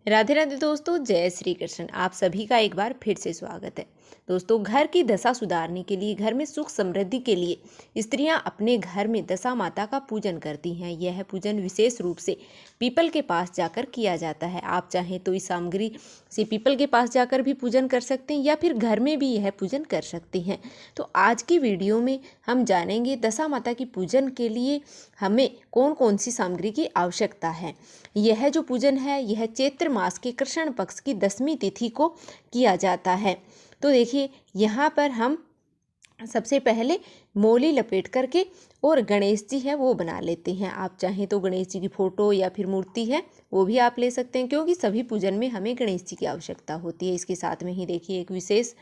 राधे राधे दोस्तों, जय श्री कृष्ण। आप सभी का एक बार फिर से स्वागत है। दोस्तों, घर की दशा सुधारने के लिए, घर में सुख समृद्धि के लिए स्त्रियां अपने घर में दशा माता का पूजन करती हैं। यह पूजन विशेष रूप से पीपल के पास जाकर किया जाता है। आप चाहें तो इस सामग्री से पीपल के पास जाकर भी पूजन कर सकते हैं या फिर घर में भी यह पूजन कर सकते हैं। तो आज की वीडियो में हम जानेंगे दशा माता की पूजन के लिए हमें कौन कौन सी सामग्री की आवश्यकता है। यह जो पूजन है यह चैत्र मास के कृष्ण पक्ष की 10वीं तिथि को किया जाता है। तो देखिए, यहाँ पर हम सबसे पहले मोली लपेट करके और गणेश जी है वो बना लेते हैं। आप चाहें तो गणेश जी की फोटो या फिर मूर्ति है वो भी आप ले सकते हैं, क्योंकि सभी पूजन में हमें गणेश जी की आवश्यकता होती है। इसके साथ में ही देखिए एक विशेष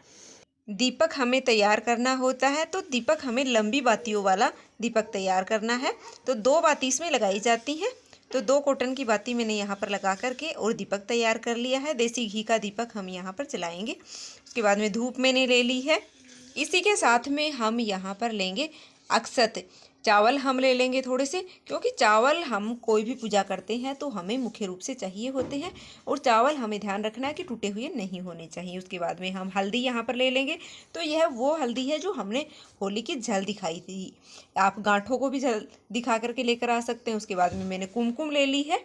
दीपक हमें तैयार करना होता है। तो दीपक हमें लंबी बातियों वाला दीपक तैयार करना है। तो 2 बाती इसमें लगाई जाती हैं। तो 2 कॉटन की बाती मैंने यहाँ पर लगा करके और दीपक तैयार कर लिया है। देसी घी का दीपक हम यहाँ पर जलाएंगे। उसके बाद में धूप मैंने ले ली है। इसी के साथ में हम यहाँ पर लेंगे अक्षत। चावल हम ले लेंगे थोड़े से, क्योंकि चावल हम कोई भी पूजा करते हैं तो हमें मुख्य रूप से चाहिए होते हैं। और चावल हमें ध्यान रखना है कि टूटे हुए नहीं होने चाहिए। उसके बाद में हम हल्दी यहाँ पर ले लेंगे। तो यह वो हल्दी है जो हमने होली की जल दिखाई थी। आप गांठों को भी जल दिखा करके लेकर आ सकते हैं। उसके बाद में मैंने कुमकुम ले ली है,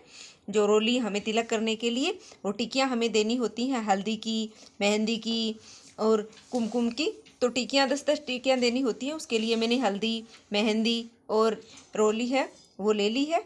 जो रोली हमें तिलक करने के लिए। और टिकियाँ हमें देनी होती हैं हल्दी की, मेहंदी की और कुमकुम की। तो टिकियाँ 10-10 टिकियाँ देनी होती हैं। उसके लिए मैंने हल्दी, मेहंदी और रोली है वो ले ली है।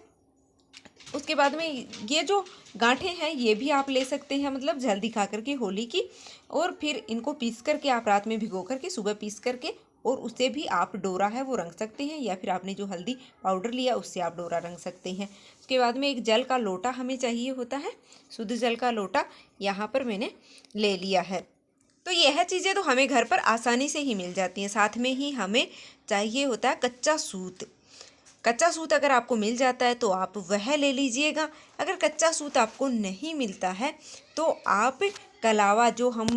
उसके बाद में ये जो गांठें हैं ये भी आप ले सकते हैं, मतलब जल दिखा करके होली की। और फिर इनको पीस करके आप रात में भिगो करके सुबह पीस करके और उससे भी आप डोरा है वो रंग सकते हैं, या फिर आपने जो हल्दी पाउडर लिया उससे आप डोरा रंग सकते हैं। उसके बाद में एक जल का लोटा हमें चाहिए होता है। शुद्ध जल का लोटा यहाँ पर मैंने ले लिया है। तो यह चीज़ें तो हमें घर पर आसानी से ही मिल जाती हैं। साथ में ही हमें चाहिए होता है कच्चा सूत। कच्चा सूत अगर आपको मिल जाता है तो आप वह ले लीजिएगा। अगर कच्चा सूत आपको नहीं मिलता है तो आप कलावा जो हम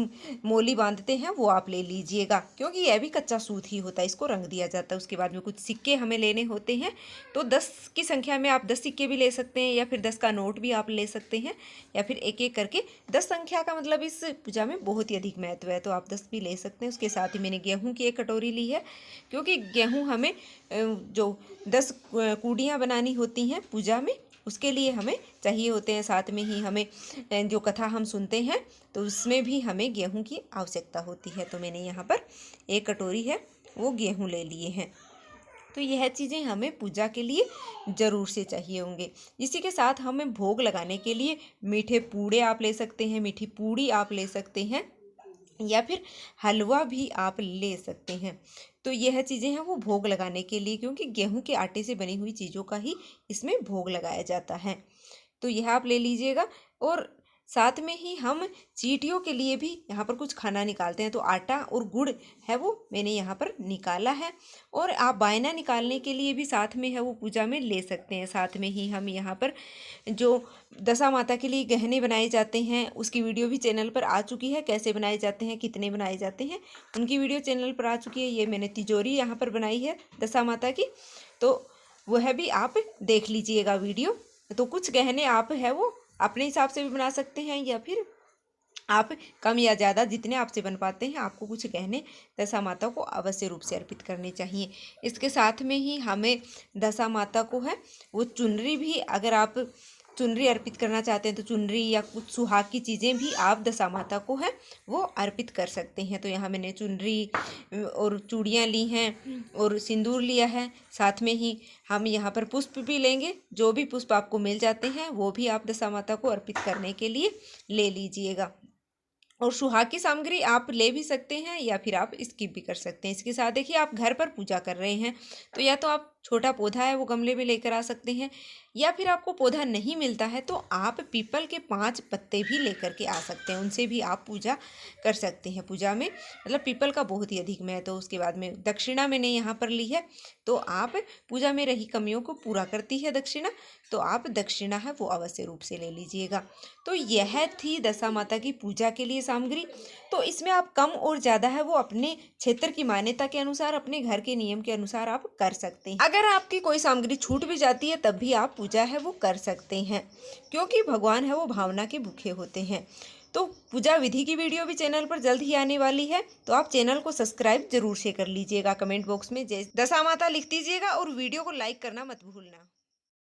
मोली बांधते हैं वो आप ले लीजिएगा, क्योंकि यह भी कच्चा सूत ही होता है, इसको रंग दिया जाता है। उसके बाद में कुछ सिक्के हमें लेने होते हैं। तो 10 की संख्या में आप 10 सिक्के भी ले सकते हैं, या फिर 10 का नोट भी आप ले सकते हैं, या फिर एक एक करके 10 संख्या का मतलब इस पूजा में बहुत ही अधिक महत्व है। तो आप 10 भी ले सकते हैं। उसके साथ ही मैंने गेहूँ की एक कटोरी ली है, क्योंकि गेहूँ हमें जो 10 कूड़ियाँ बनानी होती हैं पूजा में उसके लिए हमें चाहिए होते हैं। साथ में ही हमें जो कथा हम सुनते हैं तो उसमें भी हमें गेहूं की आवश्यकता होती है। तो मैंने यहाँ पर एक कटोरी है वो गेहूं ले लिए हैं। तो यह चीज़ें हमें पूजा के लिए ज़रूर से चाहिए होंगे। इसी के साथ हमें भोग लगाने के लिए मीठे पूड़े आप ले सकते हैं, मीठी पूड़ी आप ले सकते हैं, या फिर हलवा भी आप ले सकते हैं। तो यह चीज़ें हैं वो भोग लगाने के लिए, क्योंकि गेहूं के आटे से बनी हुई चीज़ों का ही इसमें भोग लगाया जाता है। तो यह आप ले लीजिएगा। और साथ में ही हम चींटियों के लिए भी यहाँ पर कुछ खाना निकालते हैं। तो आटा और गुड़ है वो मैंने यहाँ पर निकाला है। और आप बायना निकालने के लिए भी साथ में है वो पूजा में ले सकते हैं। साथ में ही हम यहाँ पर जो दशा माता के लिए गहने बनाए जाते हैं उसकी वीडियो भी चैनल पर आ चुकी है। कैसे बनाए जाते हैं, कितने बनाए जाते हैं, उनकी वीडियो चैनल पर आ चुकी है। ये मैंने तिजोरी यहाँ पर बनाई है दशा माता की, तो वह भी आप देख लीजिएगा वीडियो। तो कुछ गहने आप है वो अपने हिसाब से भी बना सकते हैं, या फिर आप कम या ज़्यादा जितने आपसे बन पाते हैं आपको कुछ गहने दशा माता को अवश्य रूप से अर्पित करने चाहिए। इसके साथ में ही हमें दशा माता को है वो चुनरी भी, अगर आप चुनरी अर्पित करना चाहते हैं तो चुनरी या कुछ सुहाग की चीज़ें भी आप दशा माता को है वो अर्पित कर सकते हैं। तो यहाँ मैंने चुनरी और चूड़ियाँ ली हैं और सिंदूर लिया है। साथ में ही हम यहाँ पर पुष्प भी लेंगे। जो भी पुष्प आपको मिल जाते हैं वो भी आप दशा माता को अर्पित करने के लिए ले लीजिएगा। और सुहाग की सामग्री आप ले भी सकते हैं या फिर आप स्किप भी कर सकते हैं। इसके साथ देखिए, आप घर पर पूजा कर रहे हैं तो या तो आप छोटा पौधा है वो गमले में लेकर आ सकते हैं, या फिर आपको पौधा नहीं मिलता है तो आप पीपल के 5 पत्ते भी लेकर के आ सकते हैं, उनसे भी आप पूजा कर सकते हैं। पूजा में मतलब पीपल का बहुत ही अधिक महत्व। तो उसके बाद में दक्षिणा मैंने यहाँ पर ली है। तो आप पूजा में रही कमियों को पूरा करती है दक्षिणा, तो आप दक्षिणा है वो अवश्य रूप से ले लीजिएगा। तो यह थी दशा माता की पूजा के लिए सामग्री। तो इसमें आप कम और ज़्यादा है वो अपने क्षेत्र की मान्यता के अनुसार, अपने घर के नियम के अनुसार आप कर सकते हैं। अगर आपकी कोई सामग्री छूट भी जाती है तब भी आप पूजा है वो कर सकते हैं, क्योंकि भगवान है वो भावना के भूखे होते हैं। तो पूजा विधि की वीडियो भी चैनल पर जल्द ही आने वाली है, तो आप चैनल को सब्सक्राइब जरूर से कर लीजिएगा। कमेंट बॉक्स में जय दशा माता लिख दीजिएगा और वीडियो को लाइक करना मत भूलना।